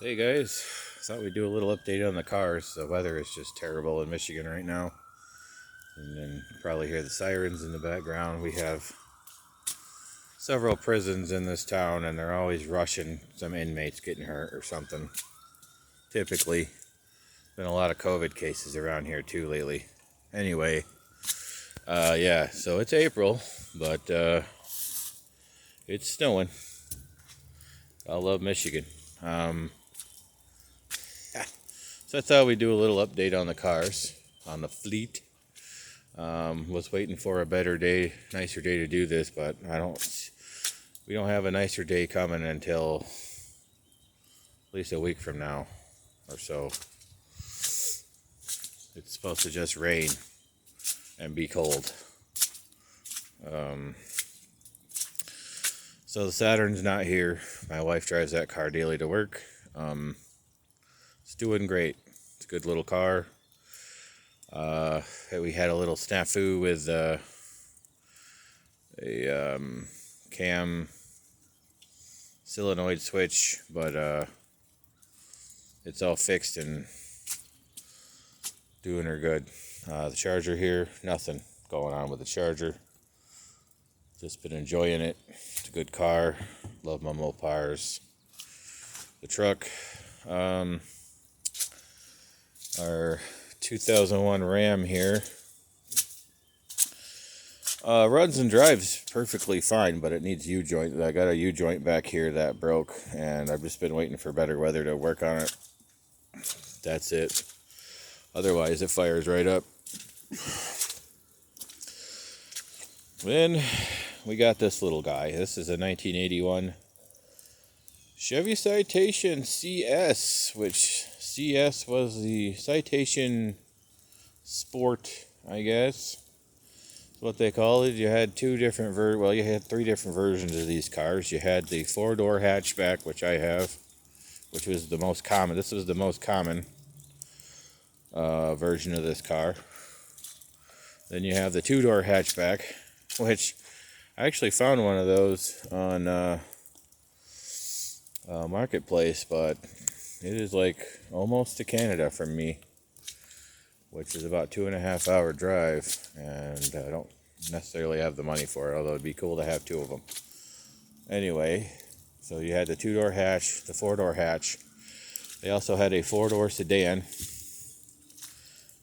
Hey guys, thought we'd do a little update on the cars. The weather is just terrible in Michigan right now. And then you probably hear the sirens in the background. We have several prisons in this town and they're always rushing some inmates getting hurt or something. Typically, been a lot of COVID cases around here too lately. Anyway, yeah, so it's April, but it's snowing. I love Michigan. So I thought we'd do a little update on the cars, on the fleet. Was waiting for a better day, nicer day to do this, but we don't have a nicer day coming until at least a week from now or so. It's supposed to just rain and be cold. So the Saturn's not here. My wife drives that car daily to work. It's doing great. It's a good little car. We had a little snafu with a cam solenoid switch, but it's all fixed and doing her good. The charger here, nothing going on with the charger. Just been enjoying it. It's a good car. Love my Mopars. The truck, our 2001 Ram here, runs and drives perfectly fine, but it needs U-joint. I got a U-joint back here that broke, and I've just been waiting for better weather to work on it. That's it. Otherwise, it fires right up. Then we got this little guy. This is a 1981 Chevy Citation CS, which CS was the Citation Sport, I guess. That's what they call it. You had you had three different versions of these cars. You had the four-door hatchback, which I have, which was the most common. This was the most common version of this car. Then you have the two-door hatchback, which I actually found one of those on Marketplace, but it is like almost to Canada from me, which is about 2.5 hour drive, and I don't necessarily have the money for it, although it'd be cool to have two of them. Anyway, so you had the two-door hatch, the four-door hatch. They also had a four-door sedan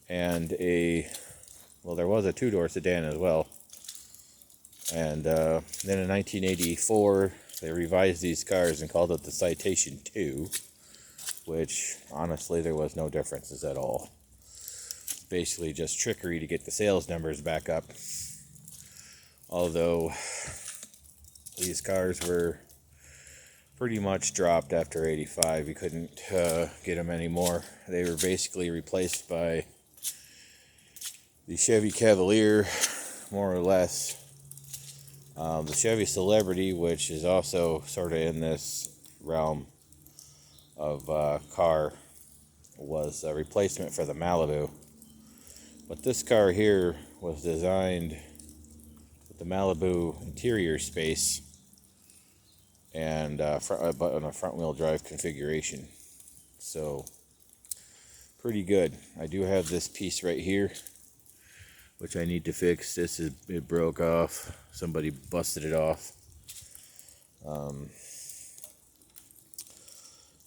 and there was a two-door sedan as well. And then in 1984, they revised these cars and called it the Citation 2, which honestly there was no differences at all. Basically just trickery to get the sales numbers back up. Although these cars were pretty much dropped after 85. You couldn't get them anymore. They were basically replaced by the Chevy Cavalier, more or less. The Chevy Celebrity, which is also sort of in this realm of car, was a replacement for the Malibu. But this car here was designed with the Malibu interior space and on a front-wheel drive configuration. So, pretty good. I do have this piece right here, which I need to fix. It broke off. Somebody busted it off.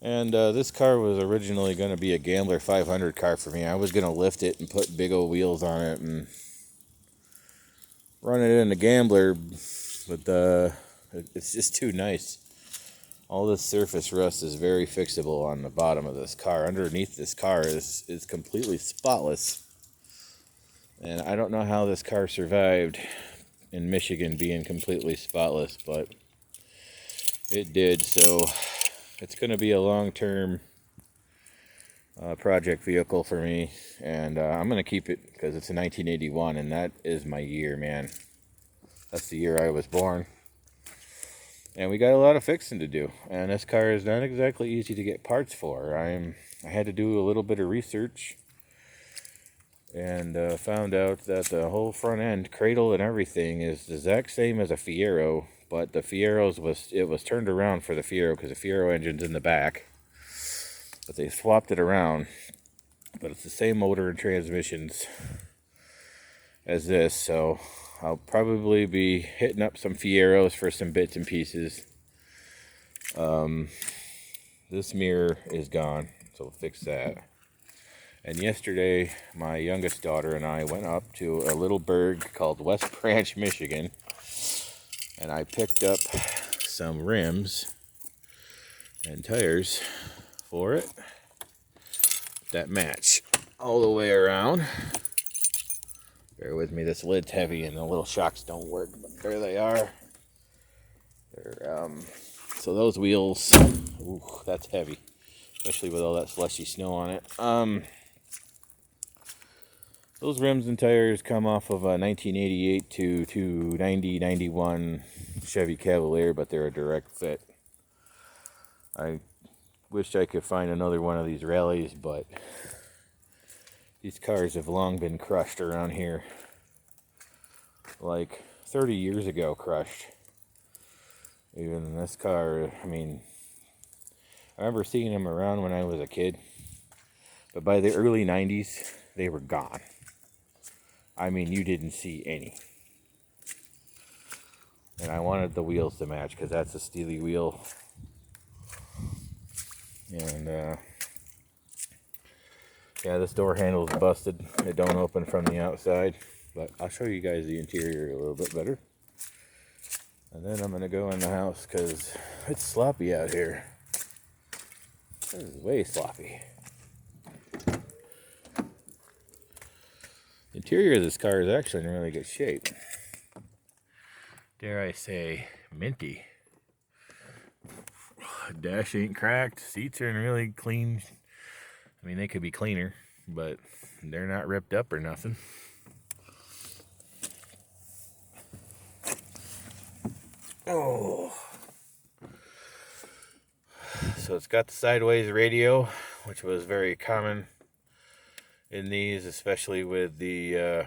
This car was originally going to be a Gambler 500 car for me. I was going to lift it and put big old wheels on it and run it in the Gambler, but it's just too nice. All this surface rust is very fixable on the bottom of this car. Underneath this car is completely spotless. And I don't know how this car survived in Michigan being completely spotless, but it did. So it's going to be a long-term project vehicle for me, and I'm going to keep it because it's a 1981, and that is my year, man. That's the year I was born. And we got a lot of fixing to do, and this car is not exactly easy to get parts for. I had to do a little bit of research and found out that the whole front end, cradle and everything, is the exact same as a Fiero, but the Fiero's was turned around for the Fiero because the Fiero engine's in the back. but they swapped it around. But it's the same motor and transmissions as this, so I'll probably be hitting up some Fieros for some bits and pieces. This mirror is gone, so we'll fix that. And yesterday, my youngest daughter and I went up to a little burg called West Branch, Michigan, and I picked up some rims and tires for it that match all the way around. Bear with me, this lid's heavy and the little shocks don't work, but there they are. So those wheels, ooh, that's heavy, especially with all that slushy snow on it. Those rims and tires come off of a 1988 to 91 Chevy Cavalier, but they're a direct fit. I wish I could find another one of these rallies, but these cars have long been crushed around here. Like 30 years ago crushed. Even this car, I mean, I remember seeing them around when I was a kid, but by the early 90s, they were gone. I mean, you didn't see any. And I wanted the wheels to match, because that's a steely wheel. And, yeah, this door handle's busted. It don't open from the outside, but I'll show you guys the interior a little bit better. And then I'm going to go in the house because it's sloppy out here. This is way sloppy. The interior of this car is actually in really good shape. Dare I say, minty. Dash ain't cracked. Seats are in really clean. I mean, they could be cleaner, but they're not ripped up or nothing. Oh. So it's got the sideways radio, which was very common in these, especially with the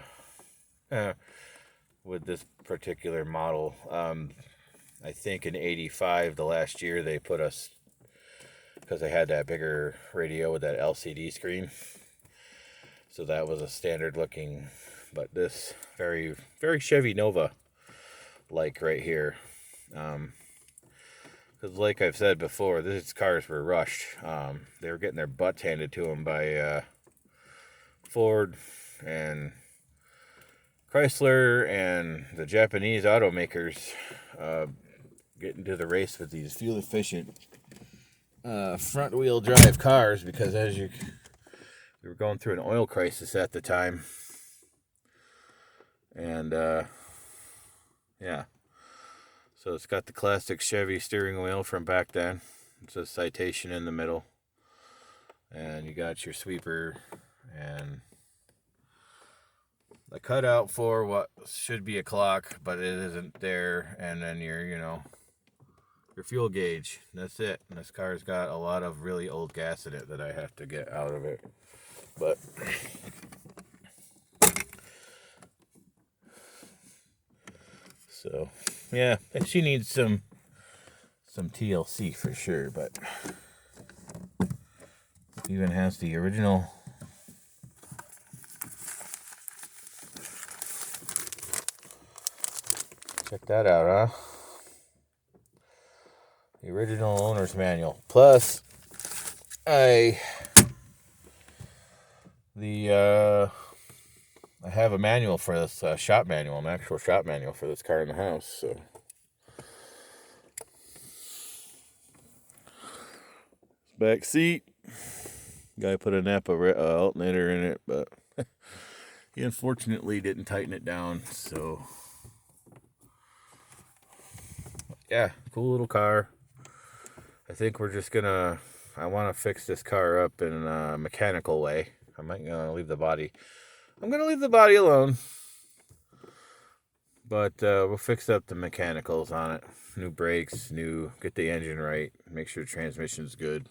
with this particular model. I think in '85, the last year, they put us, because they had that bigger radio with that LCD screen. So that was a standard looking, but this very, very Chevy Nova like right here. Because like I've said before, these cars were rushed. They were getting their butts handed to them by Ford and Chrysler and the Japanese automakers, getting to the race with these fuel efficient front wheel drive cars, because we were going through an oil crisis at the time. And yeah, so it's got the classic Chevy steering wheel from back then. It's a Citation in the middle, and you got your sweeper and the cutout for what should be a clock, but it isn't there, and then your fuel gauge. That's it. And this car's got a lot of really old gas in it that I have to get out of it. But so yeah, she needs some TLC for sure, but even has the original check that out, huh? The original owner's manual. Plus, I have a manual for this, shop manual, an actual shop manual for this car in the house. So back seat, guy put a Napa alternator in it, but he unfortunately didn't tighten it down. So yeah, cool little car. I think we're just gonna, I want to fix this car up in a mechanical way. I'm not gonna leave the body. I'm gonna leave the body alone, but we'll fix up the mechanicals on it. New brakes, get the engine right, make sure the transmission's good.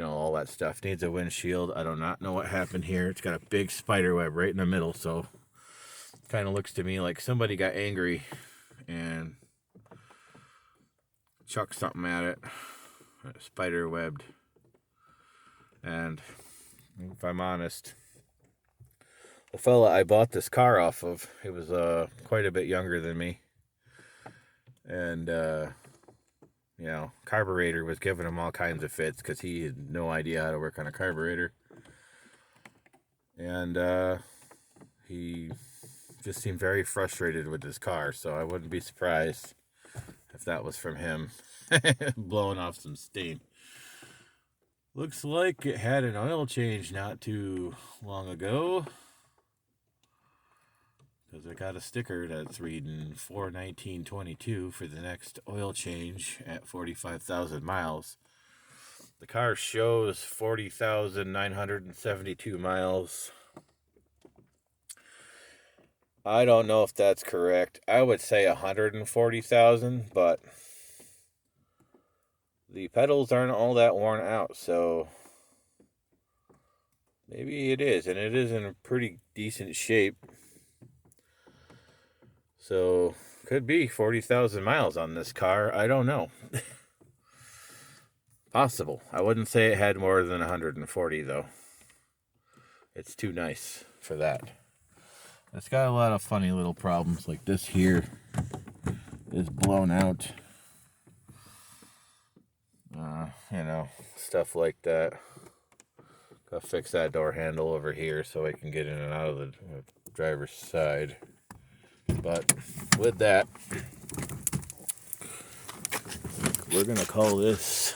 All that stuff. Needs a windshield. I do not know what happened here. It's got a big spider web right in the middle, so it kind of looks to me like somebody got angry and chucked something at it. Spider webbed And if I'm honest, the fella I bought this car off of, he was quite a bit younger than me. And, you know, carburetor was giving him all kinds of fits because he had no idea how to work on a carburetor. And he just seemed very frustrated with his car, so I wouldn't be surprised if that was from him blowing off some steam. Looks like it had an oil change not too long ago, because I got a sticker that's reading 4/19/22 for the next oil change at 45,000 miles. The car shows 40,972 miles. I don't know if that's correct. I would say 140,000, but the pedals aren't all that worn out, so maybe it is, and it is in a pretty decent shape. So, could be 40,000 miles on this car. I don't know. Possible. I wouldn't say it had more than 140, though. It's too nice for that. It's got a lot of funny little problems, like this here is blown out. You know, stuff like that. Gotta fix that door handle over here so I can get in and out of the driver's side. But with that, we're gonna call this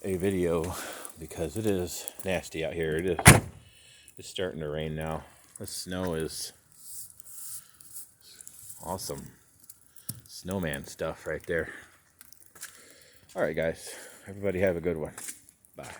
a video because it is nasty out here. It's starting to rain now. The snow is awesome. Snowman stuff right there. All right, guys. Everybody have a good one. Bye.